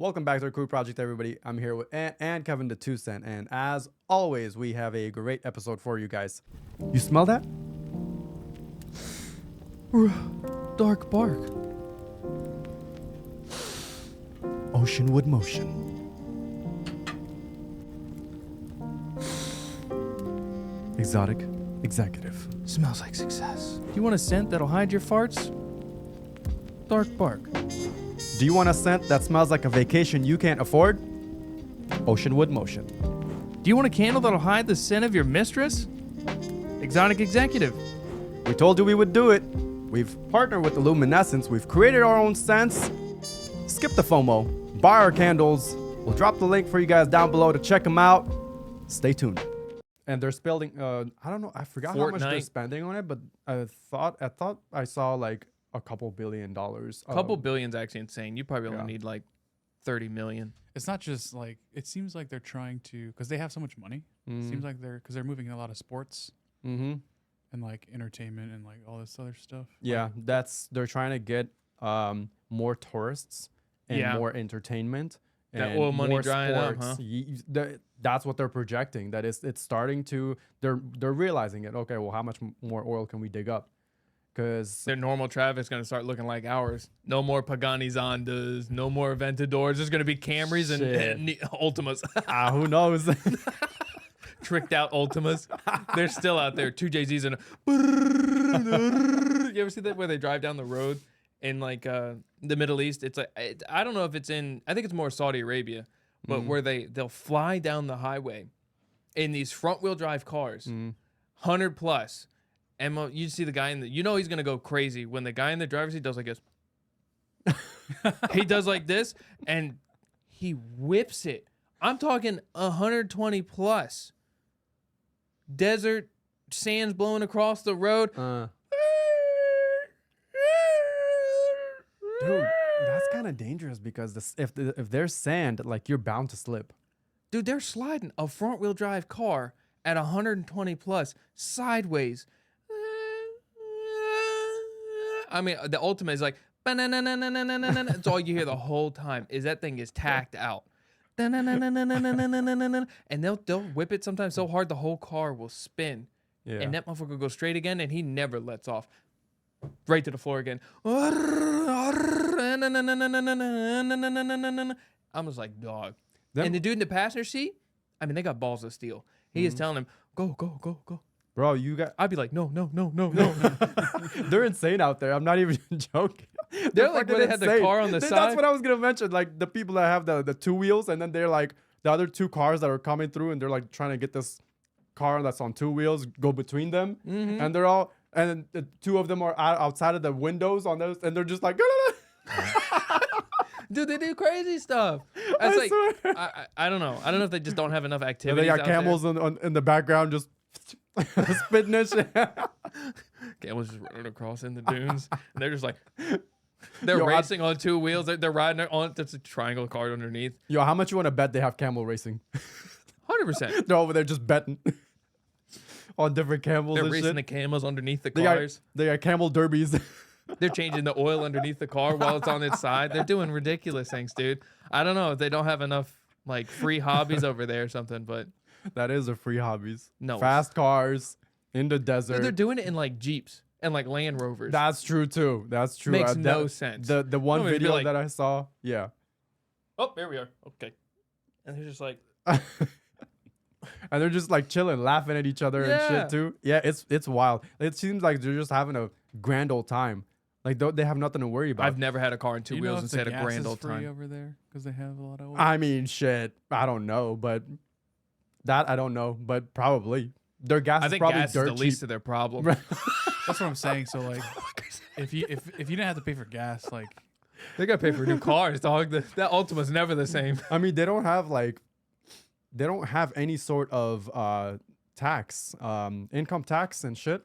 Welcome back to the Crude Project, everybody. I'm here with Ant and Kevin the 2 Cent, and as always, we have a great episode for you guys. You smell that? Dark bark. Oceanwood motion. Exotic executive. Smells like success. You want a scent that'll hide your farts? Dark bark. Do you want a scent that smells like a vacation you can't afford? Oceanwood motion. Do you want a candle that'll hide the scent of your mistress? Exotic executive. We told you we would do it. We've partnered with IllumineScents. We've created our own scents. Skip the FOMO. Buy our candles. We'll drop the link for you guys down below to check them out. Stay tuned. And they're spending, I don't know, I forgot how much they're spending on it, but I thought I saw like a couple $1 billion. A couple billion's actually insane. You probably only need like 30 million. It's not just like, it seems like they're trying to, because they have so much money. It seems like because they're moving in a lot of sports and like entertainment and like all this other stuff. Yeah, like, they're trying to get more tourists and more entertainment. That and oil money more drying up, huh? That's what they're projecting. That is, it's starting to. They're realizing it. Okay, well, how much more oil can we dig up? Because their normal traffic's gonna start looking like ours. No more Pagani Zondas. No more Aventadors. There's gonna be Camrys and Ultimas. Who knows? Tricked out Ultimas. They're still out there. 2 Jay-Z's and you ever see that where they drive down the road in like the Middle East? It's like I don't know if it's in. I think it's more Saudi Arabia, but where they'll fly down the highway in these front wheel drive cars, 100 plus, and you see the guy in the. You know he's gonna go crazy when the guy in the driver's seat does like this. He does like this, and he whips it. I'm talking 120 plus. Desert sands blowing across the road. Dude, that's kind of dangerous because if there's sand, like you're bound to slip. Dude, they're sliding a front wheel drive car at 120 plus sideways. I mean, the ultimate is like, it's all you hear the whole time is that thing is tacked out. And they'll whip it sometimes so hard the whole car will spin. Yeah. And that motherfucker will go straight again and he never lets off. Right to the floor again. I'm just like, dog. And the dude in the passenger seat, I mean, they got balls of steel. He is telling him, go, go, go, go. Bro, you got. I'd be like, no. They're insane out there. I'm not even joking. They're like when they had the car on the side. That's what I was gonna mention. Like the people that have the 2 wheels, and then they're like the other 2 cars that are coming through, and they're like trying to get this car that's on 2 wheels go between them, and they're all, and the 2 of them are outside of the windows on those, and they're just like. Dude, they do crazy stuff. I don't know. I don't know if they just don't have enough activity. They got camels in the background just spitting this shit. Camels just running across in the dunes. And they're just like, they're racing on 2 wheels. They're riding on, there's a triangle card underneath. Yo, how much you want to bet they have camel racing? 100%. They're over there just betting on different camels. They're and racing shit. the camels underneath the cars. They got camel derbies. They're changing the oil underneath the car while it's on its side. They're doing ridiculous things, dude. I don't know if they don't have enough like free hobbies over there or something, but that is a free hobbies. No, fast cars in the desert. Dude, they're doing it in like Jeeps and like Land Rovers. That's true too. That's true. Makes no sense. The one video that I saw, yeah. Oh, there we are. Okay, and they're just like, and they're just like chilling, laughing at each other and shit too. Yeah, it's wild. It seems like they're just having a grand old time. Like they have nothing to worry about. I've never had a car in 2 wheels and said a grand old free time over there because they have a lot of oil. I mean, shit. I don't know, but that I don't know, but probably their gas. I think probably gas is the least of their problem. That's what I'm saying. So like, if you didn't have to pay for gas, like they gotta pay for new cars, dog. That Ultima's never the same. I mean, they don't have any sort of tax, income tax and shit.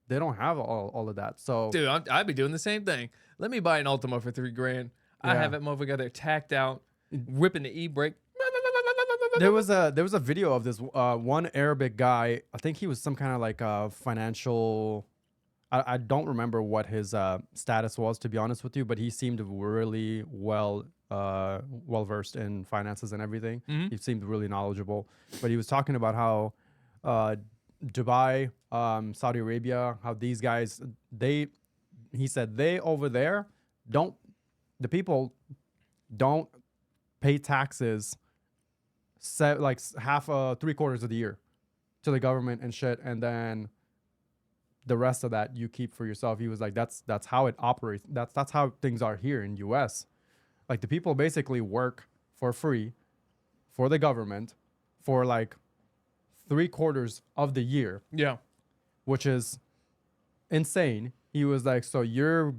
They don't have all of that. So, dude, I'd be doing the same thing. Let me buy an Ultima for $3 grand. I have that motherfucker there tacked out, whipping the e-brake. There was a video of this one Arabic guy. I think he was some kind of like financial. I don't remember what his status was, to be honest with you, but he seemed really well well versed in finances and everything. Mhm. He seemed really knowledgeable, but he was talking about how Dubai, Saudi Arabia, how these guys he said they over there the people don't pay taxes like half 3/4 of the year to the government and shit, and then the rest of that you keep for yourself. He was like, that's how it operates. That's how things are here in US. Like the people basically work for free for the government for like 3/4 of the year, Yeah. which is insane. He was like, so you're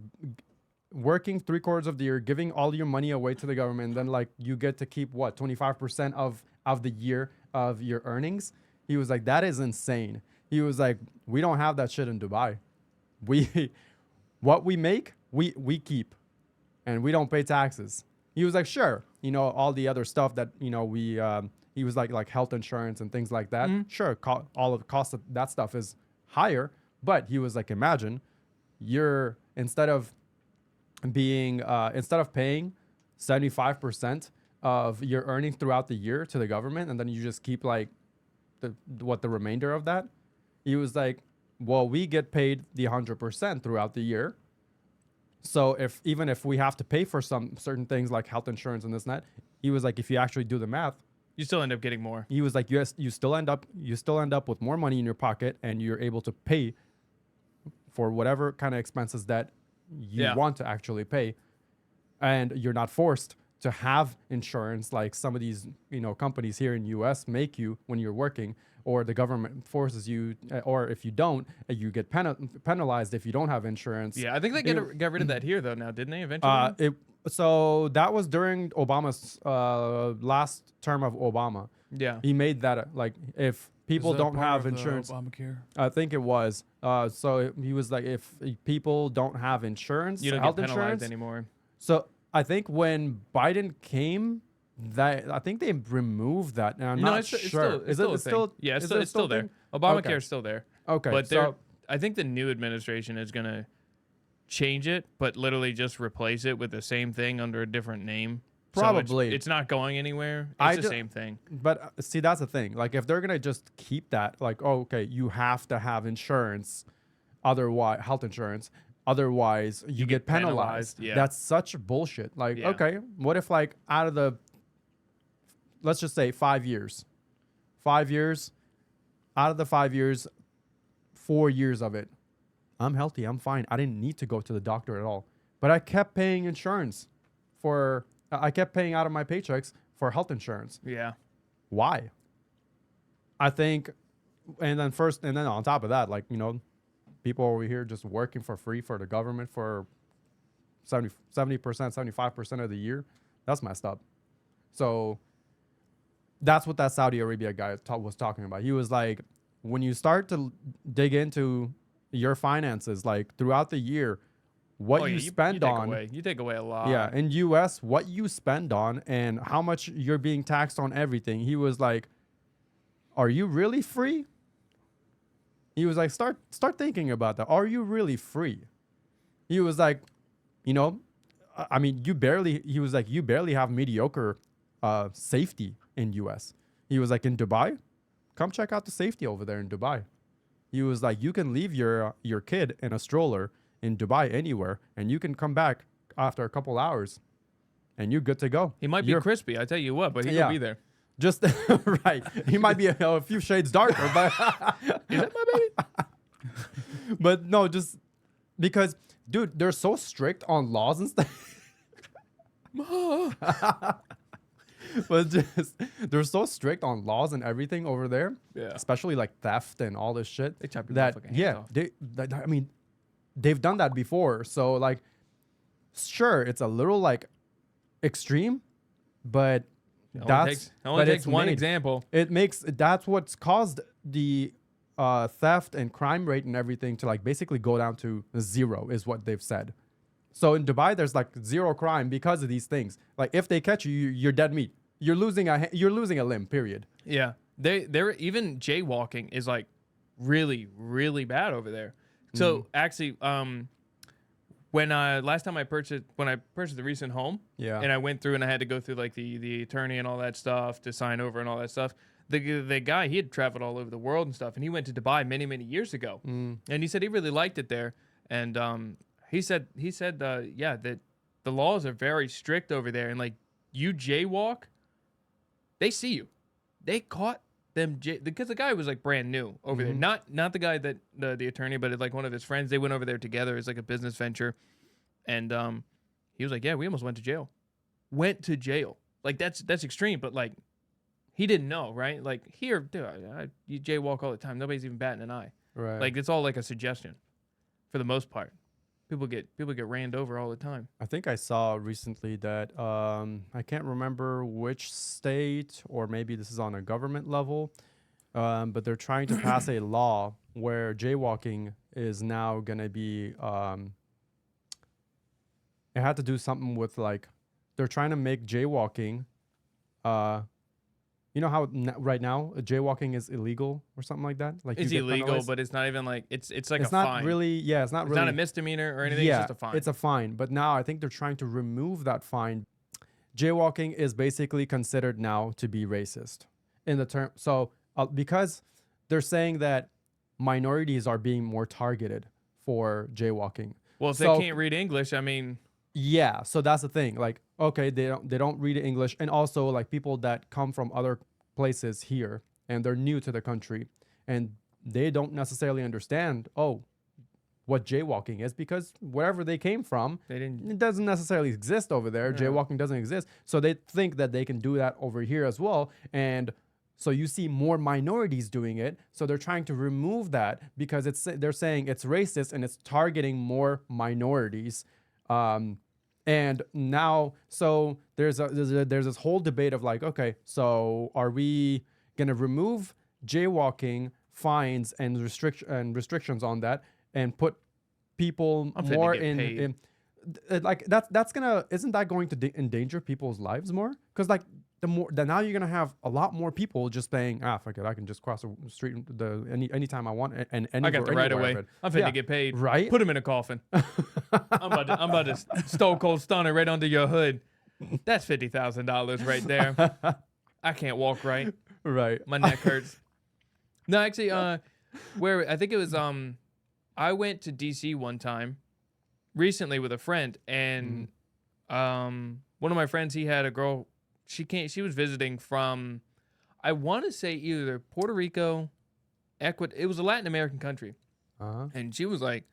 working 3/4 of the year, giving all your money away to the government, and then like you get to keep what 25% of the year of your earnings. He was like, that is insane. He was like, we don't have that shit in Dubai. What we make, we keep, and we don't pay taxes. He was like, sure, all the other stuff that we. He was like health insurance and things like that. Sure, all of the cost of that stuff is higher, but he was like, imagine you're instead of paying 75% of your earnings throughout the year to the government, and then you just keep like the remainder of that. He was like, well, we get paid the 100% throughout the year. So even if we have to pay for some certain things like health insurance and this and that, he was like, if you actually do the math, You still end up getting more. he was like, yes, you still end up with more money in your pocket, and you're able to pay for whatever kind of expenses that you want to actually pay, and you're not forced to have insurance like some of these companies here in US make you when you're working, or the government forces you, or if you don't, you get penalized if you don't have insurance. Yeah, I think they got rid of that here though now, didn't they? Eventually. So that was during Obama's last term of Obama. Yeah. He made that like if people Is that don't part have of the insurance. Obamacare. I think it was. So he was like, if people don't have insurance, You don't health get penalized insurance anymore. So I think when Biden came, I think they removed that, and I'm not sure. It's still yeah, it's still there. Obamacare is still there. Okay, But so I think the new administration is gonna change it, but literally just replace it with the same thing under a different name. Probably. So it's not going anywhere. It's the same thing. But see, that's the thing. Like, if they're gonna just keep that, like, oh, okay, you have to have insurance, otherwise, health insurance. Otherwise, you get penalized. Yeah. That's such bullshit. Like, Yeah. okay, what if like out of the, let's just say 5 years, out of the 5 years, 4 years of it, I'm healthy, I'm fine. I didn't need to go to the doctor at all, but I kept paying insurance I kept paying out of my paychecks for health insurance. Yeah. Why? I think, and then on top of that, like, people over here just working for free for the government for 70%, 75% of the year. That's messed up. So that's what that Saudi Arabia guy was talking about. He was like, when you start to dig into your finances, like throughout the year, what you spend on. You take away a lot. Yeah, in US, what you spend on and how much you're being taxed on everything. He was like, are you really free? He was like, start thinking about that. Are you really free? He was like, I mean, you barely have mediocre safety in US. He was like, in Dubai, come check out the safety over there in Dubai. He was like, you can leave your kid in a stroller in Dubai anywhere, and you can come back after a couple hours, and you're good to go. He might be crispy, I tell you what, but he'll be there. Just right. He might be a few shades darker, but is that my baby? But no, just because, dude, they're so strict on laws and stuff. But just they're so strict on laws and everything over there. Yeah. Especially like theft and all this shit. They chop your motherfucking hands off. I mean, they've done that before. So like, sure, it's a little like extreme, but It only takes one example. That's what's caused the theft and crime rate and everything to like basically go down to 0 is what they've said. So in Dubai, there's like 0 crime because of these things. Like if they catch you, you're dead meat. You're losing a limb. Period. Yeah, they're even jaywalking is like really, really bad over there. So actually, when last time when I purchased the recent home, Yeah. and I went through and I had to go through like the attorney and all that stuff to sign over and all that stuff. The guy, he had traveled all over the world and stuff, and he went to Dubai many years ago, and he said he really liked it there, and he said yeah, that the laws are very strict over there, and like you jaywalk, they see you, they caught them because the guy was like brand new over there, not the guy that the attorney, but like one of his friends. They went over there together. It's like a business venture, and he was like, yeah, we almost went to jail. Like that's extreme, but like he didn't know, right? Like here, dude, you jaywalk all the time. Nobody's even batting an eye. Right. Like it's all like a suggestion, for the most part. People get ran over all the time. I think I saw recently that I can't remember which state, or maybe this is on a government level, but they're trying to pass a law where jaywalking is now gonna be. It had to do something with like they're trying to make jaywalking. You know how right now jaywalking is illegal or something like that? Like It's you get illegal, penalized? but it's not even like it's like It's a not fine. really. Yeah, it's not It's really not a misdemeanor or anything. Yeah, it's just a fine. it's a fine. But now I think they're trying to remove that fine. Jaywalking is basically considered now to be racist in the term. So because they're saying that minorities are being more targeted for jaywalking. Well, if So- they can't read English, I mean, Yeah, so that's the thing. Like, okay, they don't read English, and also like people that come from other places here and they're new to the country and they don't necessarily understand what jaywalking is, because wherever they came from, they didn't. it doesn't necessarily exist over there. Yeah. Jaywalking doesn't exist, so they think that they can do that over here as well. And so you see more minorities doing it. So they're trying to remove that because they're saying it's racist and it's targeting more minorities. And now, so there's this whole debate of like, okay, so are we gonna remove jaywalking fines and restrictions on that and put people I'm finna more get paid. like that's gonna, isn't that going to endanger people's lives more? Because like now you're gonna have a lot more people just saying, fuck it, I can just cross the street anytime I want and I got the right anywhere, away. but- I'm finna get paid. Right? Put him in a coffin. I'm about to stone cold stunner right under your hood. That's $50,000 right there. I can't walk right. Right. My neck hurts. No, actually, where I think it was, I went to DC one time recently with a friend, and one of my friends, he had a girl. She was visiting from, I want to say either Puerto Rico, Ecuador. It was a Latin American country, and she was like,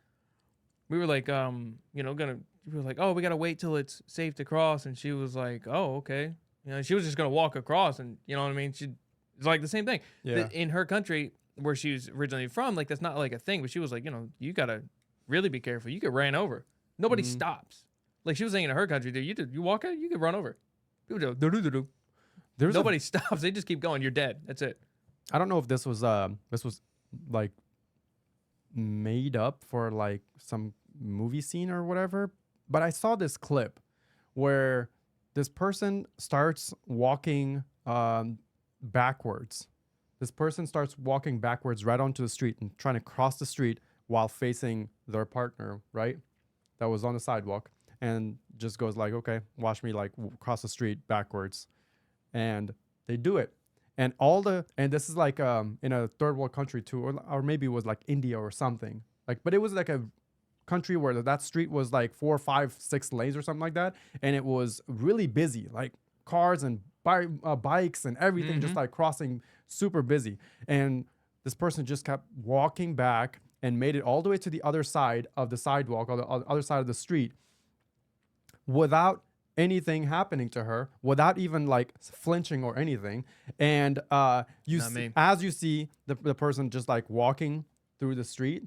we were like, we were like, oh, we gotta wait till it's safe to cross, and she was like, oh, okay, she was just gonna walk across, and you know what I mean. It's like the same thing. Yeah. In her country where she was originally from, like that's not like a thing, but she was like, you gotta really be careful. You get ran over. Nobody stops. Like she was saying in her country, dude, you walk out, you get run over. People do. Nobody stops. They just keep going. You're dead. That's it. I don't know if this was like made up for like some movie scene or whatever, but I saw this clip where this person starts walking backwards. This person starts walking backwards right onto the street and trying to cross the street while facing their partner, right? That was on the sidewalk, and just goes like, okay, watch me like cross the street backwards. And they do it. And this is like in a third world country too, or maybe it was like India or something. Like, but it was like a country where that street was like 4, 5, 6 lanes or something like that, and it was really busy, like cars and bikes and everything, just like crossing, super busy. And this person just kept walking back and made it all the way to the other side of the sidewalk, or the other side of the street, without anything happening to her, without even like flinching or anything. And as you see the person just like walking through the street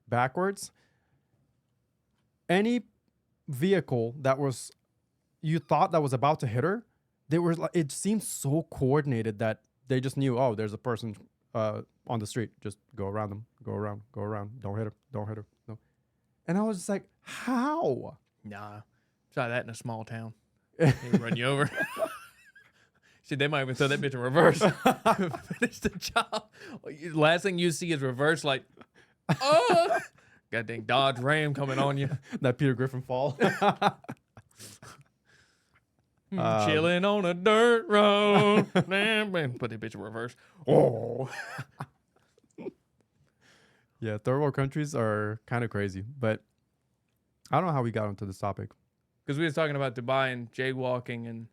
backwards, any vehicle that was, you thought that was about to hit her, they were like, it seemed so coordinated that they just knew, oh, there's a person on the street, just go around them, go around, don't hit her, no. And I was just like, how? Nah, try that in a small town. They run you over. See, they might even throw that bitch in reverse. Finish the job. Last thing you see is reverse, like, Goddamn Dodge Ram coming on you. That Peter Griffin fall. Chilling on a dirt road. Man, put that bitch in reverse. Oh. Yeah, third world countries are kind of crazy, but I don't know how we got onto this topic. Because we were talking about Dubai and jaywalking and.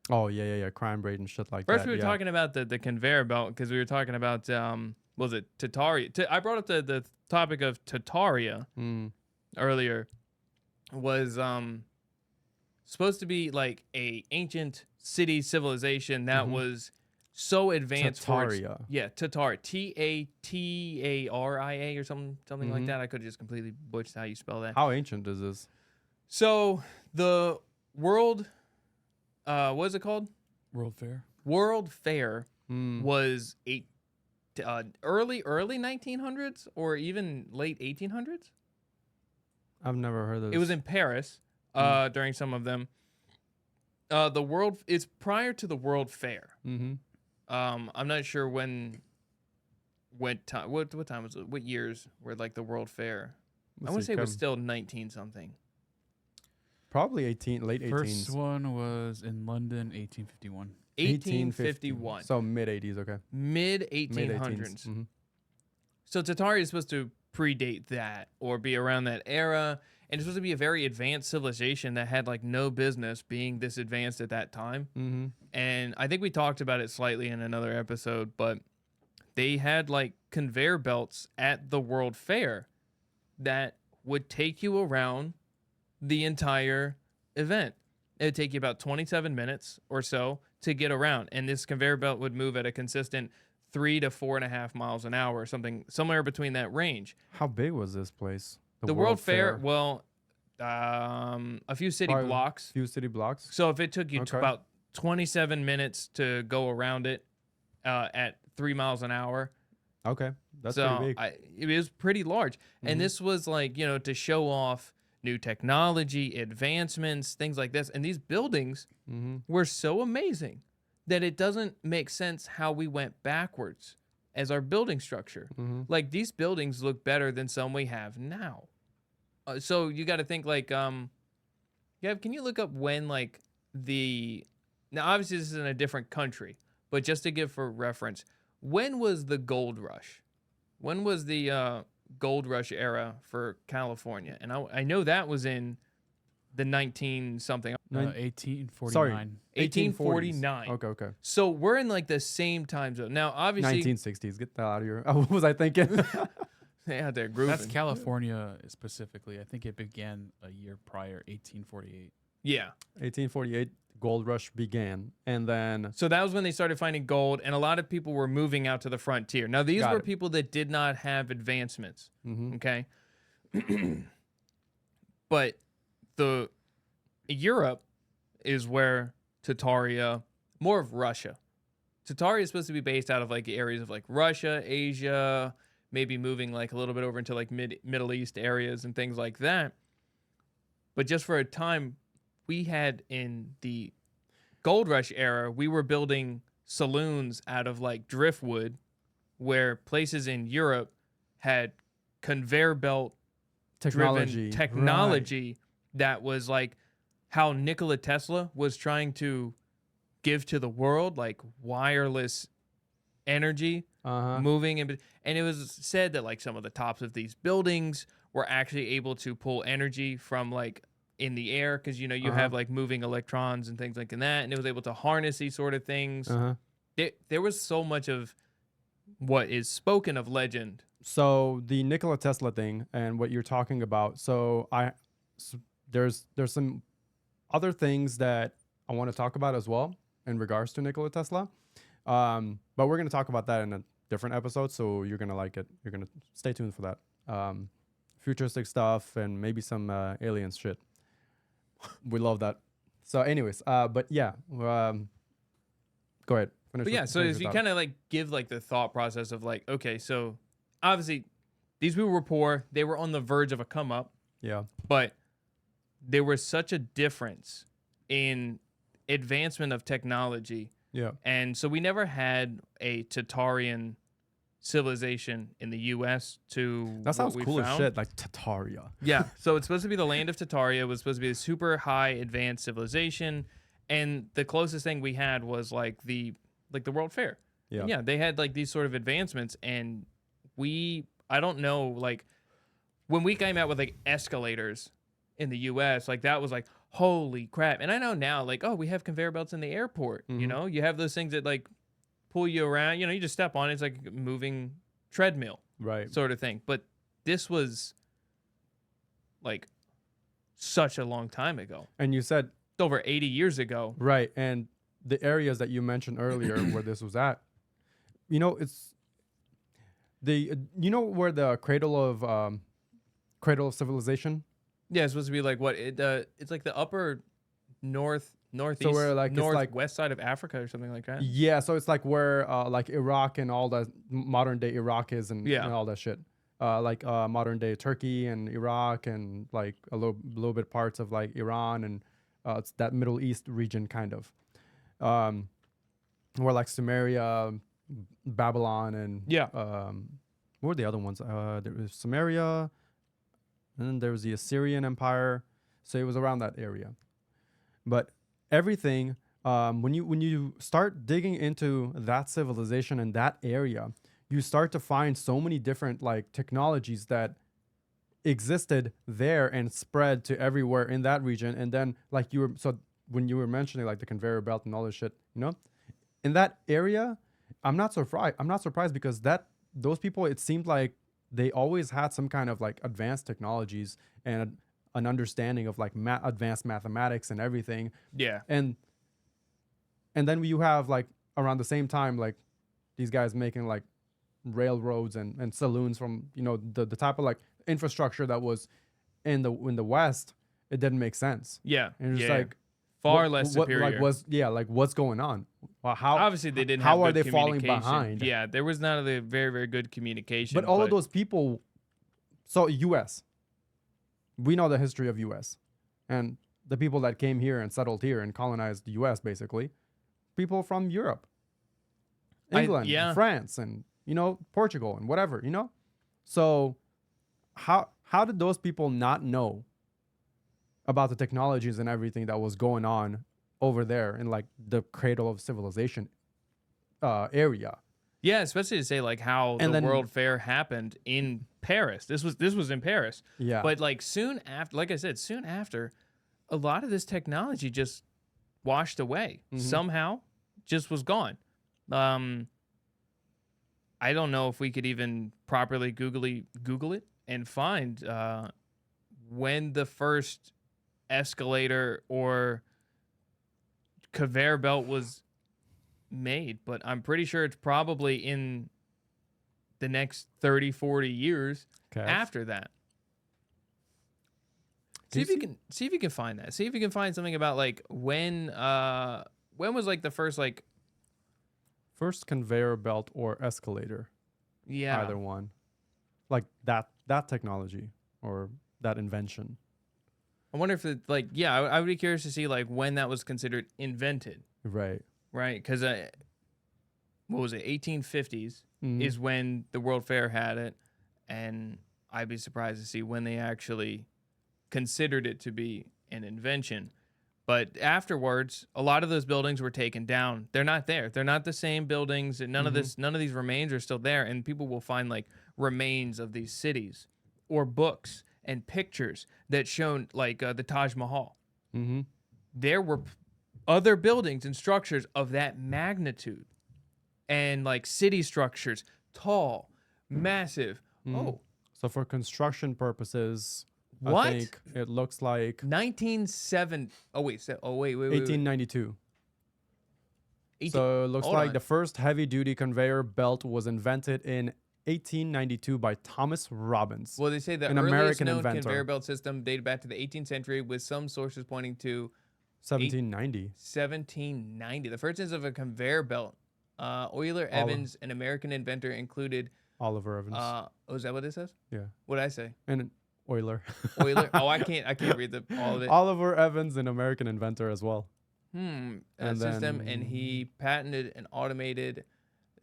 Oh yeah, crime rate and shit like First, that. we were talking about the conveyor belt because we were talking about was it Tartaria? I brought up the topic of Tartaria earlier. Was supposed to be like a ancient city civilization that was so advanced. Tartaria. Tartaria. Tattaria or something like that. I could have just completely butchered how you spell that. How ancient is this? So the world, what is it called? World Fair. World Fair was early 1900s or even late 1800s. I've never heard of this. It was in Paris during some of them. The world it's prior to the World Fair. I'm not sure what time was it? What years were like the World Fair? I want to say it was still 19 something. Probably late 18s. First one was in London, 1851. 1851. So mid 80s, okay. Mid 1800s. So Tartaria is supposed to predate that or be around that era. And it's supposed to be a very advanced civilization that had like no business being this advanced at that time. And I think we talked about it slightly in another episode, but they had like conveyor belts at the World Fair that would take you around the entire event. It would take you about 27 minutes or so to get around. And this conveyor belt would move at a consistent 3 to 4.5 miles an hour or something, somewhere between that range. How big was this place? The World Fair, well, a few city blocks. Few city blocks. So if it took you about 27 minutes to go around it at 3 miles an hour. Okay, that's pretty big. It was pretty large. And this was like, to show off new technology, advancements, things like this. And these buildings were so amazing that it doesn't make sense how we went backwards as our building structure. Like these buildings look better than some we have now. So you got to think like, can you look up when like now obviously this is in a different country, but just to give for reference, when was the gold rush? When was the gold rush era for California? And I know that was in the 19-something. 1849. Sorry, 1849. Okay. So we're in like the same time zone. Now, obviously... 1960s. Get that out of here. What was I thinking? Yeah, they're grooving. That's California specifically. I think it began a year prior, 1848. Yeah. 1848, gold rush began. And then... So that was when they started finding gold, and a lot of people were moving out to the frontier. Now, these were people that did not have advancements, okay? But Europe is where Tartaria, more of Russia. Tartaria is supposed to be based out of like areas of like Russia, Asia, maybe moving like a little bit over into like Middle East areas and things like that. But just for a time, we had in the gold rush era, we were building saloons out of like driftwood, where places in Europe had conveyor belt driven technology that was like how Nikola Tesla was trying to give to the world, like wireless energy moving. And it was said that like some of the tops of these buildings were actually able to pull energy from like in the air, because you have like moving electrons and things like that, and it was able to harness these sort of things. There was so much of what is spoken of legend. So the Nikola Tesla thing and what you're talking about. So there's some other things that I want to talk about as well in regards to Nikola Tesla. But we're going to talk about that in a different episode, so you're going to like it. You're going to stay tuned for that. Futuristic stuff and maybe some aliens shit. We love that. So anyways, but yeah, go ahead. But yeah, so if you kind of like give like the thought process of like, okay, so obviously these people were poor. They were on the verge of a come up. Yeah. But there was such a difference in advancement of technology. Yeah. And so we never had a Tartarian civilization in the U.S. to That sounds what we cool as found. shit, like Tartaria. Yeah, so it's supposed to be the land of Tartaria. It was supposed to be a super high advanced civilization, and the closest thing we had was like the World Fair. Yeah. And yeah, they had like these sort of advancements, and I don't know, like when we came out with like escalators in the U.S., like that was like holy crap. And I know now, like, oh, we have conveyor belts in the airport. You know, you have those things that like pull you around. You know, you just step on it. It's like a moving treadmill, Right. sort of thing. But this was like such a long time ago. And you said Over 80 years ago. right, and the areas that you mentioned earlier where this was at, you know, it's the you know where the cradle of civilization. Yeah, it's supposed to be like what it's like the upper northeast, where, like, it's like- northwest side of Africa or something like that. Yeah, so it's like where like Iraq and all that modern day Iraq is and, Yeah. and all that shit. Like modern day Turkey and Iraq and like a little bit parts of like Iran and it's that Middle East region kind of. Where like Samaria, Babylon and Yeah. what were the other ones? There was Samaria, and then there was the Assyrian Empire. So it was around that area. But everything, when you start digging into that civilization and that area, you start to find so many different like technologies that existed there and spread to everywhere in that region. And then like when you were mentioning like the conveyor belt and all this shit, you know, in that area, I'm not surprised because those people, it seemed like they always had some kind of like advanced technologies and an understanding of like advanced mathematics and everything. Yeah. And then you have like around the same time, like these guys making like railroads and saloons from, you know, the type of like infrastructure that was in the West. It didn't make sense. Yeah. And it's yeah. like far less superior. Like what's going on? Well, how Obviously they didn't how have are good they falling communication. behind? Yeah, there was none of the very, very good communication. But all of those people, so US, we know the history of US and the people that came here and settled here and colonized the US basically, people from Europe, England, yeah. France, and, you know, Portugal and whatever, you know? So how did those people not know about the technologies and everything that was going on over there in like the cradle of civilization area? Yeah, especially to say like how And the then- World Fair happened in Paris. This was in Paris. Yeah. But like soon after, like I said, soon after, a lot of this technology just washed away. Somehow just was gone. I don't know if we could even properly Google it and find when the first escalator or conveyor belt was made, but I'm pretty sure it's probably in the next 30, 40 years after that. See if you can find that. See if you can find something about like when was like the first like first conveyor belt or escalator. yeah. Either one. Like that technology or that invention. I wonder if it like yeah, I would be curious to see like when that was considered invented, Right. right? Cuz what was it? 1850s Mhm. is when the World Fair had it, and I'd be surprised to see when they actually considered it to be an invention. But afterwards, a lot of those buildings were taken down. They're not there. They're not the same buildings. And none of these remains are still there. And people will find like remains of these cities or books and pictures that shown like the Taj Mahal. Mm-hmm. There were other buildings and structures of that magnitude, and like city structures, tall, massive. Oh, So for construction purposes, What? I think it looks like 1907. Oh wait. 1892. 18 So it looks hold like on. the first heavy-duty conveyor belt was invented in 1892 by Thomas Robbins. Well, they say the an earliest American known inventor. conveyor belt system dated back to the 18th century, with some sources pointing to 1790. 1790. The first instance of a conveyor belt. Euler Evans, an American inventor, included. Oliver Evans. Oh, is that what it says? Yeah. What did I say? And Euler. Euler. Oh, I can't read all of it. Oliver Evans, an American inventor as well. A And system, then- and he patented an automated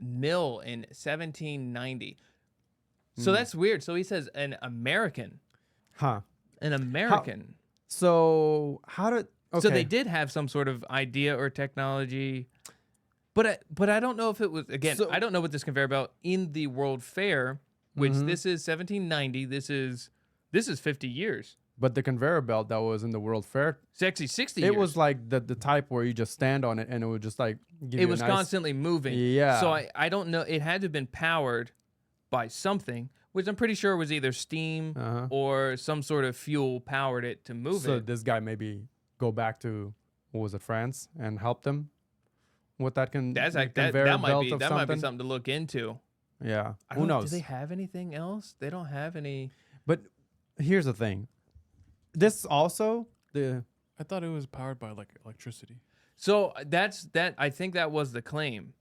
mill in 1790. So that's weird. So he says an American. Huh. An American. So how did? Okay. So they did have some sort of idea or technology, but I don't know if it was, again, I don't know what this conveyor belt in the World Fair, which this is 1790. This is 50 years. But the conveyor belt that was in the World Fair, It's actually 60 years. it was like the type where you just stand on it and it would just like give It you was a nice, constantly moving. Yeah. So I don't know. It had to have been powered by something, which I'm pretty sure was either steam or some sort of fuel powered it to move So it. this guy maybe go back to, what was it, France, and help them with that That's like that conveyor might belt be of that something. might be something to look into. Yeah. I Who don't know, knows? Do they have anything else? They don't have any. But here's the thing. This also I thought it was powered by like electricity. So that I think that was the claim,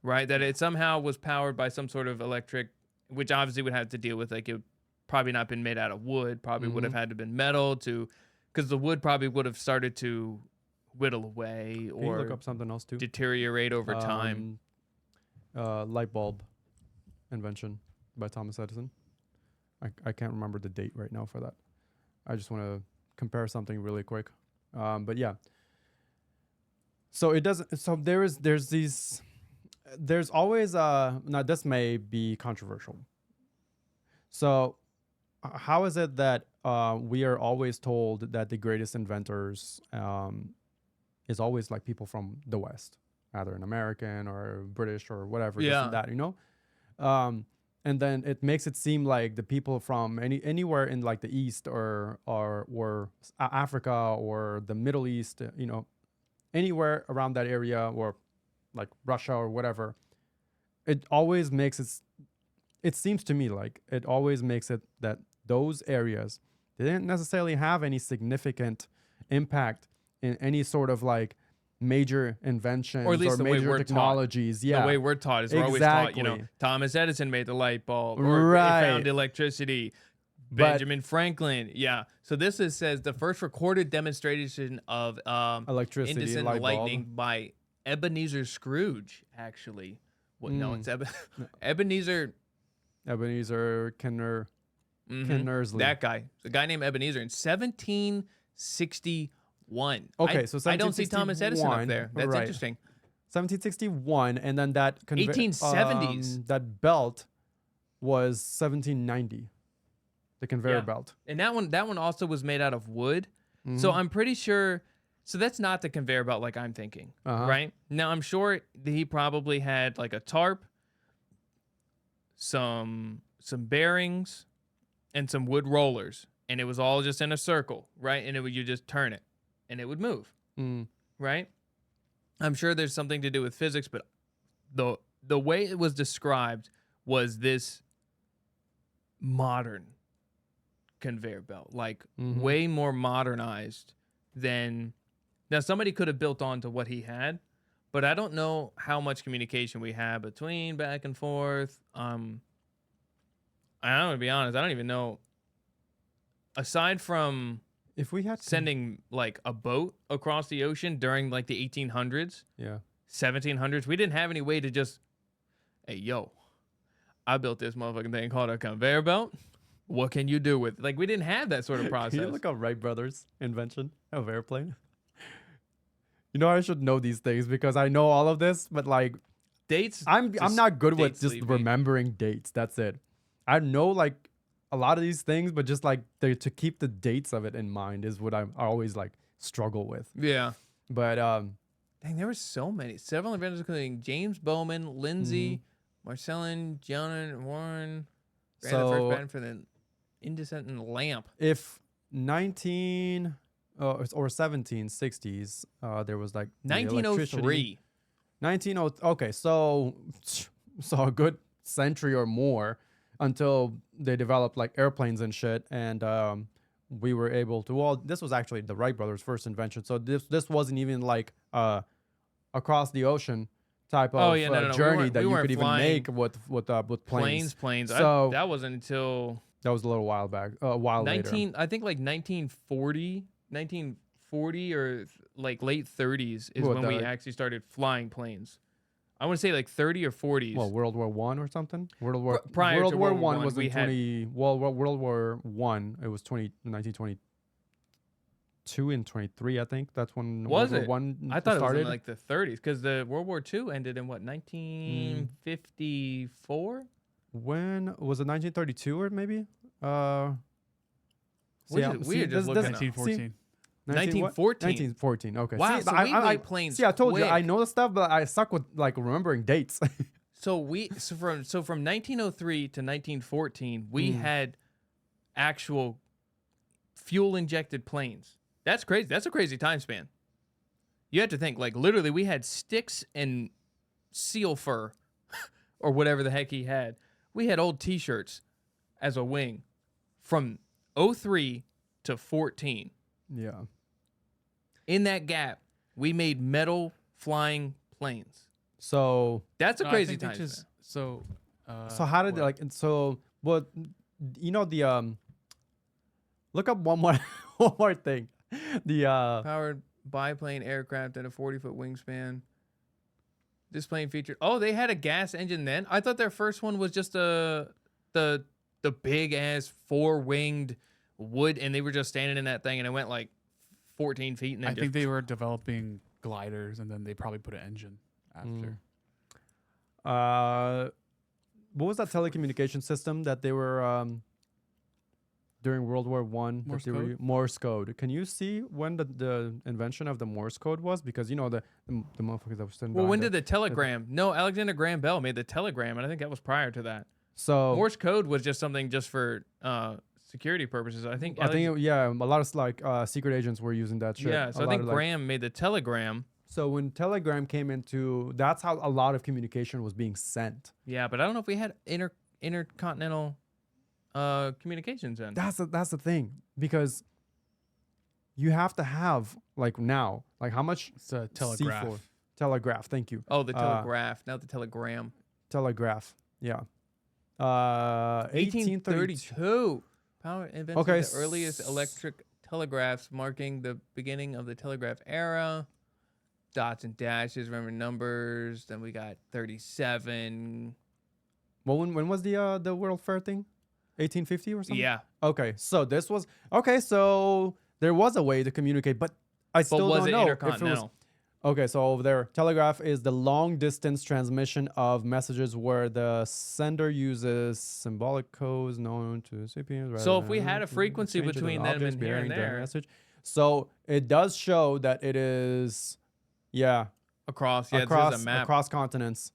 right? That it somehow was powered by some sort of electric, which obviously would have to deal with, like, it probably not been made out of wood, probably would have had to have been metal because the wood probably would have started to whittle away Can you or look up something else too? deteriorate over time. Light bulb invention by Thomas Edison. I can't remember the date right now for that. I just want to compare something really quick. But yeah. So it doesn't. So there's always now this may be controversial. So how is it that we are always told that the greatest inventors is always like people from the West, either an American or British or whatever, this and that, you know? And then it makes it seem like the people from anywhere in like the East or Africa or the Middle East, you know, anywhere around that area, or like Russia or whatever, it always makes it seems to me like it always makes it that those areas, they didn't necessarily have any significant impact in any sort of like major inventions Or at least the way major we're technologies. taught. Yeah. The way we're taught is we're always taught, you know, Exactly. Thomas Edison made the light bulb, or Right. he found electricity. Benjamin Franklin. Yeah. So this says the first recorded demonstration of Electricity, incandescent light bulb. lightning by Ebenezer Scrooge, actually. No, it's Ebenezer. Ebenezer Kinnersley. That guy. The guy named Ebenezer in 1761. Okay, so I don't see Thomas Edison up there. That's right. interesting. 1761, and then that 1870s. That belt was 1790. The conveyor Yeah. belt. And that one also was made out of wood. So I'm pretty sure. So that's not the conveyor belt like I'm thinking, right? Now I'm sure he probably had like a tarp, some bearings, and some wood rollers, and it was all just in a circle, right? And you just turn it, and it would move, right? I'm sure there's something to do with physics, but the way it was described was this modern conveyor belt, like way more modernized than. Now, somebody could have built on to what he had, but I don't know how much communication we have between back and forth. I don't know, to be honest. I don't even know. Aside from If we had sending like a boat across the ocean during like the 1800s, 1700s, we didn't have any way to just, hey, yo, I built this motherfucking thing called a conveyor belt. What can you do with it? Like, we didn't have that sort of process. Can you look up Wright brothers invention of airplane? You know, I should know these things because I know all of this, but like Dates. I'm not good with dates just leave me. remembering dates. That's it. I know like a lot of these things, but just like to keep the dates of it in mind is what I always like struggle with. Yeah. But Dang, there were so many. Several inventors, including James Bowman, Lindsay, Marcellin, John Warren, ran the first patent for the incandescent lamp. if 19 or 1760s, there was like the electricity. 1903. Okay, so a good century or more until they developed like airplanes and shit, and we were able to. Well, this was actually the Wright brothers' first invention, so this wasn't even like across the ocean type of journey that you could even make with planes. Planes. So that wasn't until that was a little while back, a while later. I think like 1940 or like late 30s is when we actually started flying planes. I want to say like 30 or 40s. Well, World War One or something. Prior to World War World War One was we in had- 20. Well, World War One. It was 1922 and 23. I think that's when Was World it? War One I thought started. it was in like the 30s because the World War II ended in what 1954. When was it? 1932 or maybe? We are just looking up. 1914. 1914. 1914. Okay. Wow, See, so we made planes See, I told you I quick. know the stuff, but I suck with like remembering dates. So from 1903 to 1914, we had actual fuel injected planes. That's crazy. That's a crazy time span. You have to think like literally we had sticks and seal fur or whatever the heck he had. We had old t-shirts as a wing from 03 to 14. Yeah. In that gap, we made metal flying planes. So That's a No, I crazy think they time just span. so. so how did what? like so what you know the look up one more one more thing. The Powered biplane aircraft and a 40-foot wingspan. This plane featured. Oh, they had a gas engine then. I thought their first one was just the big ass 4-winged wood, and they were just standing in that thing, and it went like 14 feet. And then I think they were developing gliders, and then they probably put an engine after. what was that telecommunication system that they were during World War One? Morse code? Morse code. Can you see when the invention of the Morse code was? Because you know the motherfuckers that were sitting. Well, when behind did the telegram? No, Alexander Graham Bell made the telegram, and I think that was prior to that. so Morse code was just something just for security purposes. I think. I think yeah, a lot of like secret agents were using that shit. Yeah, A so I lot think of, like- Graham made the telegram. So when Telegram came into, that's how a lot of communication was being sent. Yeah, but I don't know if we had intercontinental communications then. That's the thing, because you have to have like now, like how much It's a telegraph. C4 telegraph. Thank you. Oh, the telegraph, not the telegram. Telegraph. Yeah. 1832. 1832. Power invented Okay, the earliest electric telegraphs, marking the beginning of the telegraph era. Dots and dashes, remember numbers. Then we got 37. Well, when was the World Fair thing? 1850 or something? Yeah. Okay, so this was okay. So there was a way to communicate, but I But still was don't it know if it was. intercontinental? Okay, so over there, telegraph is the long distance transmission of messages where the sender uses symbolic codes known to recipients. So rather if we than had a frequency exchange of between them objects and here and bearing the there. message. So it does show that it is, yeah, Across, yeah, there's a map. across continents.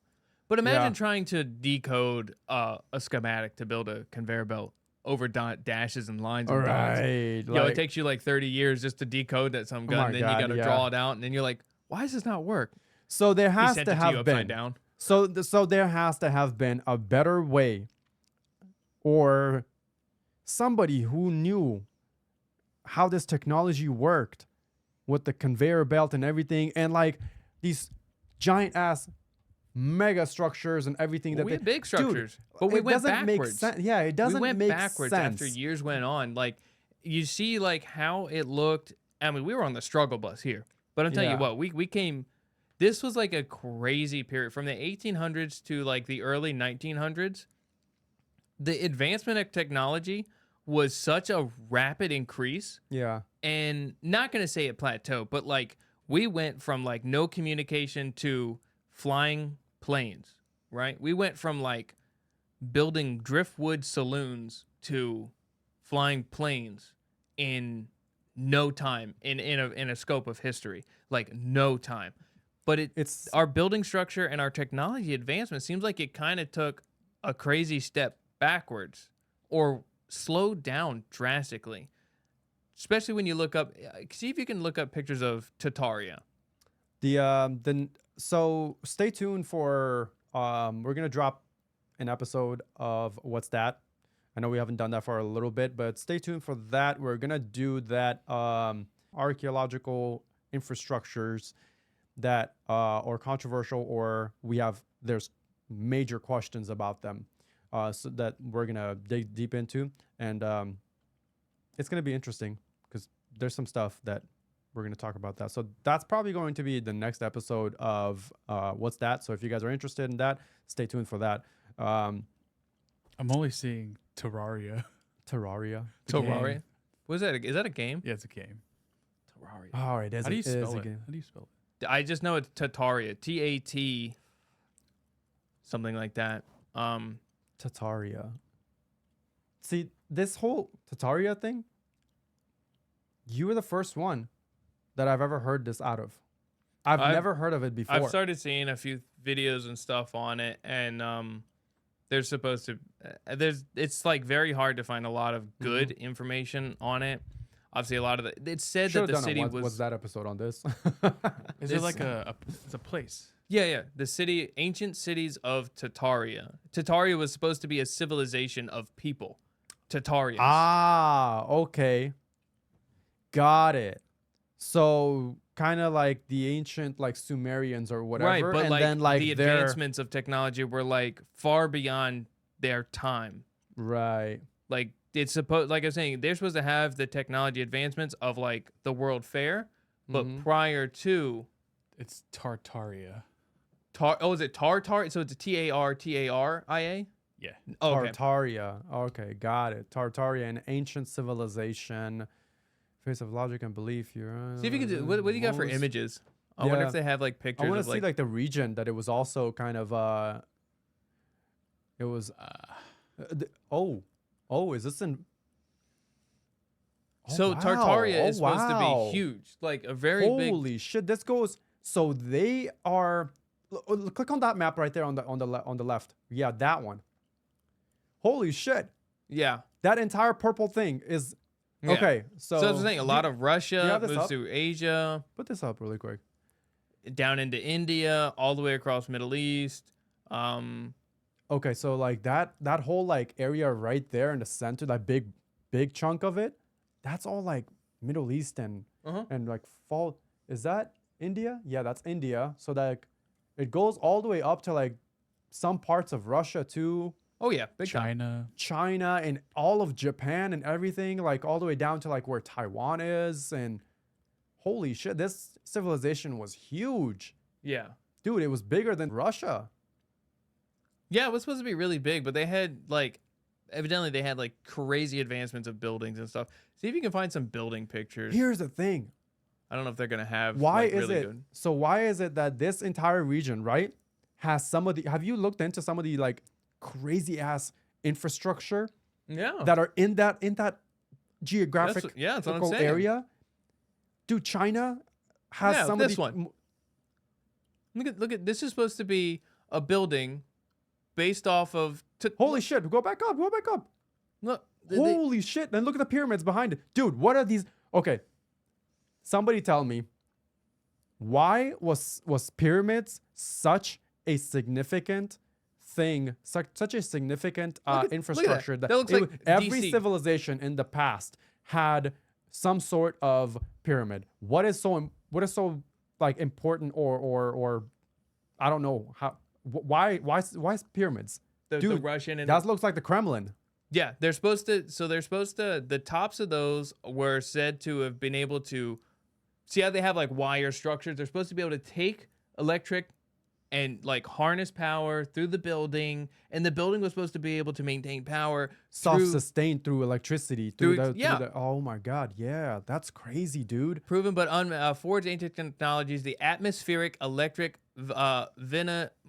But imagine yeah. trying to decode a schematic to build a conveyor belt over dashes and lines All and dots. right, Yo, it takes you like 30 years just to decode that some gun. my And then God, you got to yeah. draw it out. And then you're like, why does this not work? so there He has sent to it to you have upside been. down. So there has to have been a better way, or somebody who knew how this technology worked with the conveyor belt and everything, and like these giant ass mega structures and everything Well, that we they had big Dude, structures, but we it went doesn't make backwards. sense. Yeah, it doesn't we went make backwards sense. after years went on. Like you see, like how it looked. I mean, we were on the struggle bus here, but I'm telling you Yeah. what, we came. This was like a crazy period from the 1800s to like the early 1900s. The advancement of technology was such a rapid increase, Yeah, and not gonna say it plateaued, but like we went from like no communication to flying planes, right? We went from like building driftwood saloons to flying planes in no time in a scope of history, like no time. But it's our building structure and our technology advancement seems like it kind of took a crazy step backwards or slowed down drastically. Especially when you look up, see if you can look up pictures of Tartaria. So stay tuned for we're gonna drop an episode of What's That. I know we haven't done that for a little bit, but stay tuned for that. We're gonna do that archaeological infrastructures that or controversial, or there's major questions about them, so that we're gonna dig deep into, and it's gonna be interesting because there's some stuff that we're going to talk about that. So that's probably going to be the next episode of What's That? So if you guys are interested in that, stay tuned for that. I'm only seeing Terraria. Terraria. Terraria. What is that? Is that a game? Yeah, it's a game. Terraria. Oh, it is. How do you It is spell a it? game. How do you spell it? I just know it's Tartaria. TAT. Something like that. Tartaria. See, this whole Tartaria thing, you were the first one that I've ever heard this out of. I've never heard of it before. I've started seeing a few videos and stuff on it, and they're supposed to. It's like very hard to find a lot of good information on it. Obviously, a lot of it said Should've that the done city was that episode on this. Is it like it's a place? Yeah. The city, ancient cities of Tartaria. Tartaria was supposed to be a civilization of people. Tartarians. Ah, okay. Got it. So kind of like the ancient like Sumerians or whatever. Right, but and like, then like the their advancements of technology were like far beyond their time. right. Like it's supposed, like I was saying, they're supposed to have the technology advancements of like the World Fair, but prior to It's Tartaria. is it Tartar? So it's a Tartaria? Yeah. Oh, okay. Tartaria. Okay, got it. Tartaria, an ancient civilization. Face of logic and belief. See if you can do. What do you got for most- images? I wonder Yeah. if they have like pictures. I want of to see like the region that it was also kind of. It was. Is this in? Oh, So wow. Tartaria is supposed to wow. be huge, like a very big. Holy shit! This goes. So they are. Click on that map right there on the left. Yeah, that one. Holy shit! Yeah. That entire purple thing is. Yeah. Okay, so. So I was saying a lot of Russia have this moves up? through Asia, Put this up really quick. down into India, all the way across Middle East. Okay, so like that whole like area right there in the center, that big chunk of it, that's all like Middle East and like fall. Is that India? Yeah, that's India. So that it goes all the way up to like some parts of Russia too, Oh yeah, big time. China and all of Japan and everything, like all the way down to like where Taiwan is. And holy shit, this civilization was huge. Yeah. Dude, it was bigger than Russia. Yeah, it was supposed to be really big, but they had like, evidently they had like crazy advancements of buildings and stuff. See if you can find some building pictures. Here's the thing. I don't know if they're gonna have. Why like, is really it good. so? Why is it that this entire region, right, has some of the? Have you looked into some of the like crazy ass infrastructure Yeah. that are in that geographic That's what I'm saying. area? Dude, China has Yeah, some this of the. one. Look at this is supposed to be a building based off of. Holy shit! Go back up! Go back up! Look. Holy shit! And look at the pyramids behind it, dude. What are these? Okay, somebody tell me. Why was pyramids such a significant thing, such a significant infrastructure that looks like every DC. civilization in the past had some sort of pyramid? What is so like important or I don't know how why is pyramids? the Dude, Russian and that looks like the Kremlin. yeah, they're supposed to. So they're supposed to. The tops of those were said to have been able to. See how they have like wire structures? They're supposed to be able to take electric and like harness power through the building, and the building was supposed to be able to maintain power Self-sustained through electricity. Yeah. Oh my God. Yeah. That's crazy, dude. proven, but forged ancient technologies. The atmospheric electric what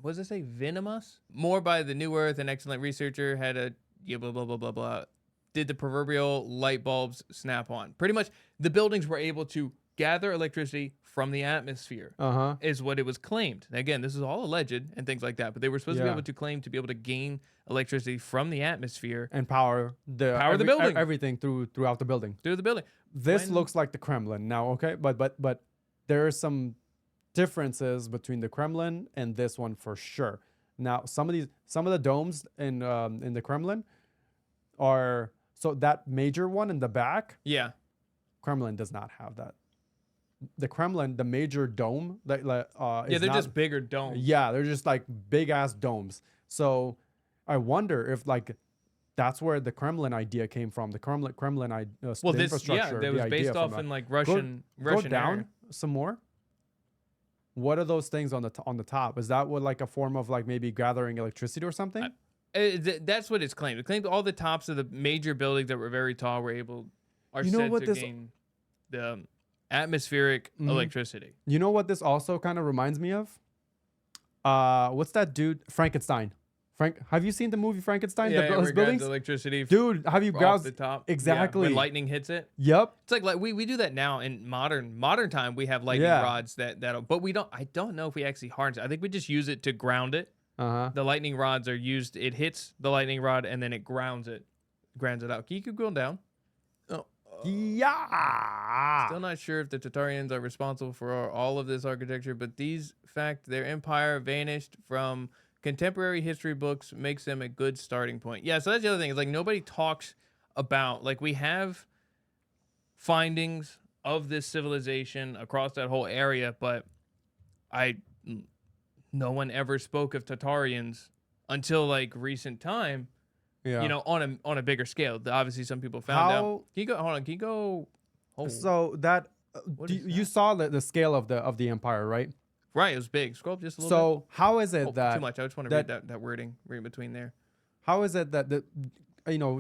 does it say? Venomous? More by the new earth. An excellent researcher had a blah blah blah blah blah. Did the proverbial light bulbs snap on? Pretty much, the buildings were able to gather electricity from the atmosphere. Is what it was claimed. Again, this is all alleged and things like that, but they were supposed to be able to claim to be able to gain electricity from the atmosphere And power the building. everything throughout the building. through the building. This looks like the Kremlin now, okay? But there are some differences between the Kremlin and this one for sure. Now, some of the domes in the Kremlin are so that major one in the back, Yeah. Kremlin does not have that. The Kremlin, the major dome, that Yeah, is they're not- just bigger domes. Yeah, they're just like big ass domes. So I wonder if like that's where the Kremlin idea came from. The Kremlin Well, the this infrastructure. that the was idea based from off that. in like Go Russian down area. some more. What are those things on the top? Is that what like a form of like maybe gathering electricity or something? That's what it's claimed. It claimed all the tops of the major buildings that were very tall are You know said what to this- gain the atmospheric electricity. You know what this also kind of reminds me of? What's that dude? Frankenstein. Have you seen the movie Frankenstein? Yeah, the where his it grabs buildings? electricity Dude, have you off browsed the top. Yeah, exactly? when lightning hits it. Yep. It's like we do that now in modern time. We have lightning Yeah. rods but we don't. I don't know if we actually harness it. I think we just use it to ground it. Uh-huh. The lightning rods are used. It hits the lightning rod and then it grounds it out. Can you keep going down? Oh, Yeah. still not sure if the Tartarians are responsible for all of this architecture, but their empire vanished from contemporary history books makes them a good starting point. Yeah, so that's the other thing. Is like nobody talks about like we have findings of this civilization across that whole area, but no one ever spoke of Tartarians until like recent time. Yeah. You know, on a bigger scale. Obviously, some people found out. Can you go? Hold on. Can you go? Oh, So that What is you that? saw the scale of the empire, right? right. It was big. Scroll up just a little bit. So how is it Oh, that too much. I just want to read that wording right in between there. how is it that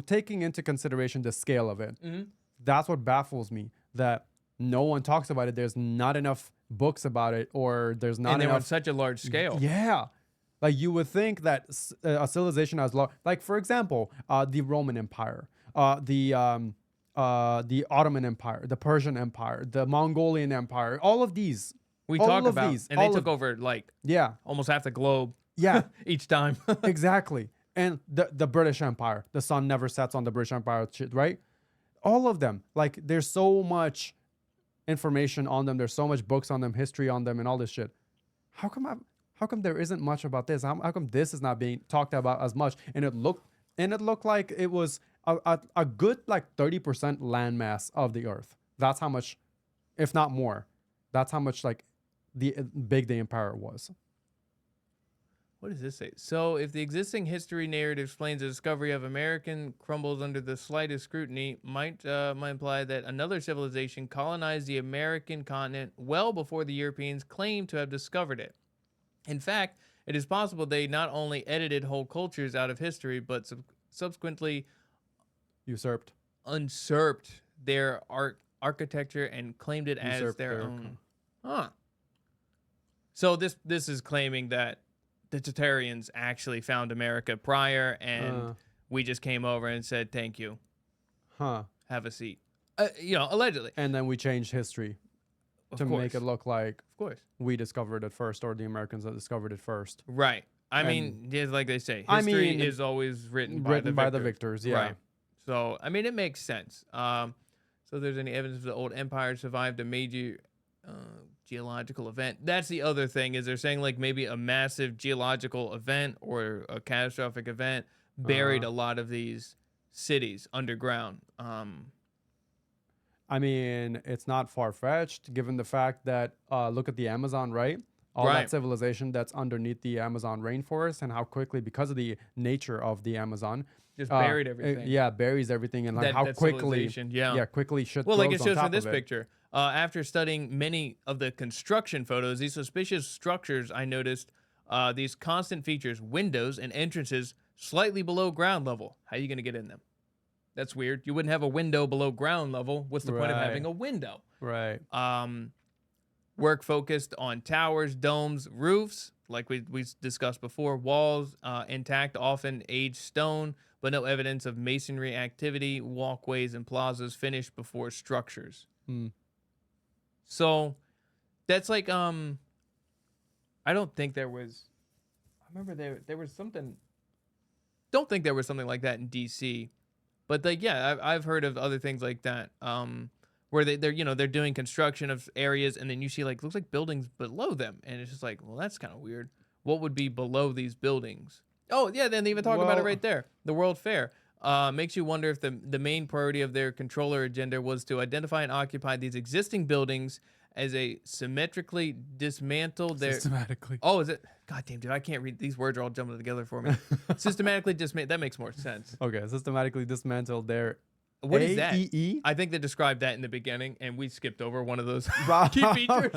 taking into consideration the scale of it, Mm-hmm. that's what baffles me, that no one talks about it. There's not enough books about it, or there's not And they were on enough. such a large scale. Yeah. Like you would think that a civilization as large, like for example, the Roman Empire, the Ottoman Empire, the Persian Empire, the Mongolian Empire, all of these. We all talk of about, these, and they all took of- over like Yeah. almost half the globe Yeah. each time. Exactly. And the British Empire, the sun never sets on the British Empire shit, right? All of them. Like there's so much information on them. There's so much books on them, history on them, and all this shit. How come there isn't much about this? How come this is not being talked about as much? And it looked like it was a good like 30% landmass of the earth. That's how much, if not more. That's how much like big the empire was. What does this say? So, if the existing history narrative explains the discovery of American crumbles under the slightest scrutiny, might imply that another civilization colonized the American continent well before the Europeans claimed to have discovered it. In fact, it is possible they not only edited whole cultures out of history, but subsequently Usurped. usurped their architecture and claimed it as Usurped their their own. Huh. So this is claiming that the Tartarians actually found America prior, and we just came over and said thank you, Huh. have a seat. Allegedly. And then we changed history to make it look like Of course. we discovered it first, or the Americans that discovered it first. Right. I And- mean, just like they say, I history mean, is always written by Written the by victors. the victors, yeah. Right. So, I mean, it makes sense. So there's any evidence of the old empire survived a major geological event. That's the other thing, is they're saying like maybe a massive geological event or a catastrophic event buried a lot of these cities underground. I mean, it's not far-fetched given the fact that look at the Amazon, right? All Right. that civilization that's underneath the Amazon rainforest, and how quickly, because of the nature of the Amazon, Just buried everything. buries everything, and like That- how that quickly, civilization, yeah. quickly shit. Well, like it grows on shows top from this of it. picture. After studying many of the construction photos, these suspicious structures, I noticed these constant features, windows and entrances slightly below ground level. How are you going to get in them? That's weird. You wouldn't have a window below ground level. What's the point of Right. having a window? Right. Work focused on towers, domes, roofs, like we discussed before, walls intact, often aged stone, but no evidence of masonry activity, walkways and plazas finished before structures. So that's like I don't think there was. I remember there was something. Don't think there was something like that in DC, but like I've heard of other things like that. Where they're doing construction of areas, and then you see like looks like buildings below them, and it's just like, well, that's kind of weird. What would be below these buildings? Oh yeah, then they even talk about it Well- right there. The World Fair makes you wonder if the main priority of their controller agenda was to identify and occupy these existing buildings as a symmetrically dismantled their Systematically. Oh, is it? God damn, dude, I can't read. These words are all jumbling together for me. Systematically dismantled. That makes more sense. Okay, systematically dismantled their What is that? AEE? I think they described that in the beginning, and we skipped over one of those Wow. key features.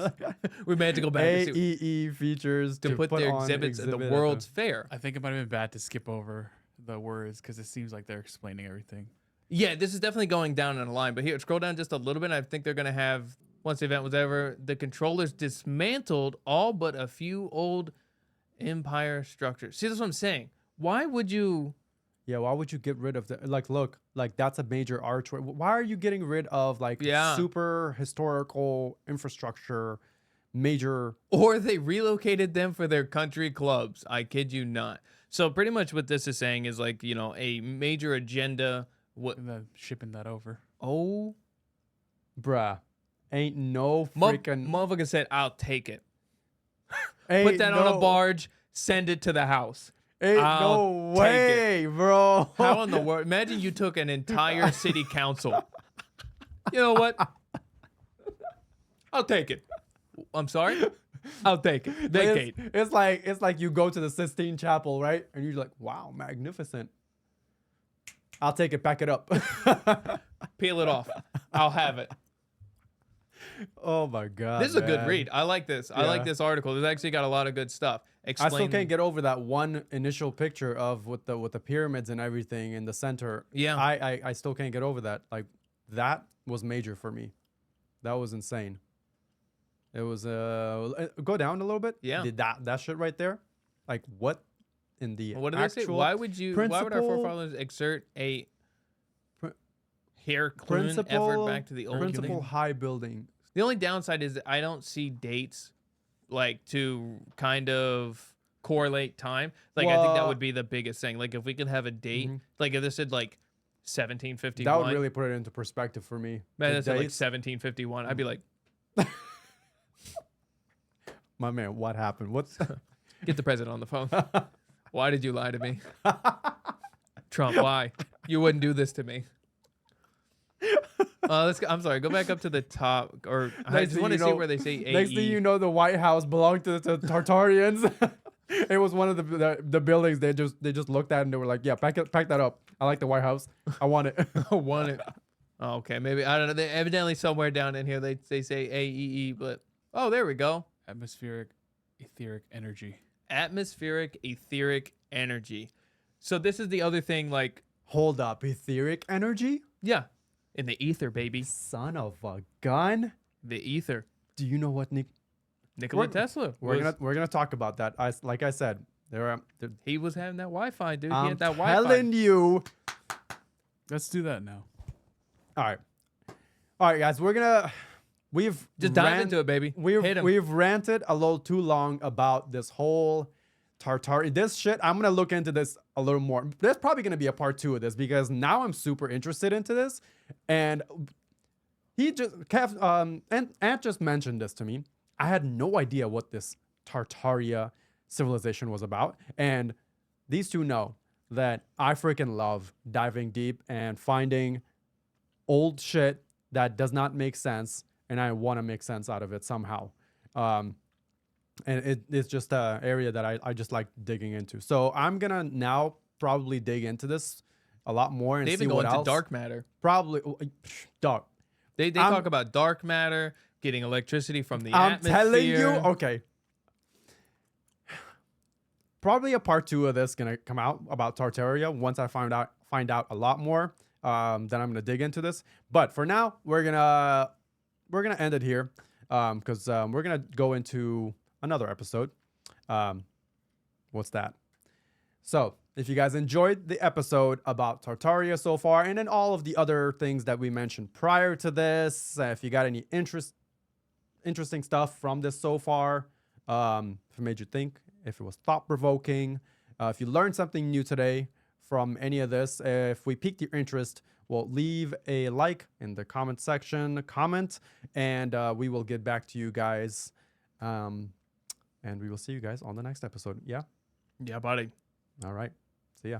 We may have to go back and see, AEE features to put their on exhibits at the exhibit World's Fair. I think it might have been bad to skip over the words because it seems like they're explaining everything. Yeah, this is definitely going down in a line. But here, scroll down just a little bit. I think they're going to have, once the event was over, the controllers dismantled all but a few old Empire structures. See, that's what I'm saying. Why would you... Yeah, why would you get rid of the like? Look, like that's a major archway. Why are you getting rid of like Yeah. super historical infrastructure, major? Or they relocated them for their country clubs. I kid you not. So pretty much what this is saying is like, you know, a major agenda. What? And then shipping that over. Oh, Bruh, ain't no freaking. motherfucker said, "I'll take it. Ain't Put that on no- a barge. Send it to the house." Ain't I'll no take way, bro. How in the world? Imagine you took an entire city council. You know what? I'll take it. I'm sorry. I'll take it. Vacate. It's like you go to the Sistine Chapel, right? And you're like, wow, magnificent. I'll take it, pack it up. Peel it off. I'll have it. Oh my god. This is a good man. read. I like this. I like Yeah. this article. It's actually got a lot of good stuff. I still can't get over that one initial picture of with the pyramids and everything in the center. Yeah. I still can't get over that. Like that was major for me. That was insane. It was go down a little bit. Yeah. Did that shit right there? Like what in the What did they say? actual Why would our principal- forefathers exert a Pr- Herculean effort back to the old principal thing? high building? The only downside is that I don't see dates like to kind of correlate time. Like I think that Well- would be the biggest thing. Like if we could have a date, like if this said like 1751, That would really put it into perspective for me. man, The that's like dates. 1751. I'd be like, My man, what happened? What's get the president on the phone. Why did you lie to me? Trump, why? You wouldn't do this to me. I'm sorry. Go back up to the top, or I Next just thing want to you see know- where they say AE. Next thing you know, the White House belonged to the Tartarians. It was one of the buildings they just looked at and they were like, yeah, pack that up. I like the White House. I want it. I want it. Oh, okay, maybe I don't know. They evidently somewhere down in here they say AEE, but oh, there we go. Atmospheric etheric energy. Atmospheric etheric energy. So this is the other thing. Like, Hold up, etheric energy? yeah, in the ether, baby, Son of a gun. the ether. Do you know what Nikola We're- Tesla. we're gonna talk about that? Like I said, He was having that Wi-Fi, dude. He I'm had that Wi-Fi. telling you. Let's do that now. All right, guys. We've Just dive into it, baby. Hit 'em. We've ranted a little too long about this whole Tartaria. This shit, I'm gonna look into this a little more. There's probably gonna be a part 2 of this because now I'm super interested into this. And Ant just mentioned this to me. I had no idea what this Tartaria civilization was about. And these two know that I freaking love diving deep and finding old shit that does not make sense, and I want to make sense out of it somehow. And it's just an area that I just like digging into. So I'm gonna now probably dig into this a lot more and They see even go what into else. dark matter. Probably dark. They I'm- talk about dark matter, getting electricity from the I'm atmosphere. telling you. Okay. Probably a part 2 of this gonna come out about Tartaria once I find out a lot more. Then I'm gonna dig into this. But for now, we're gonna end it here because we're gonna go into another episode. What's that? So if you guys enjoyed the episode about Tartaria so far, and then all of the other things that we mentioned prior to this, if you got any interesting stuff from this so far, if it made you think, if it was thought-provoking, if you learned something new today from any of this, if we piqued your interest, well, leave a like in the comment section, and we will get back to you guys, and we will see you guys on the next episode. Yeah? Yeah, buddy. All right. See ya.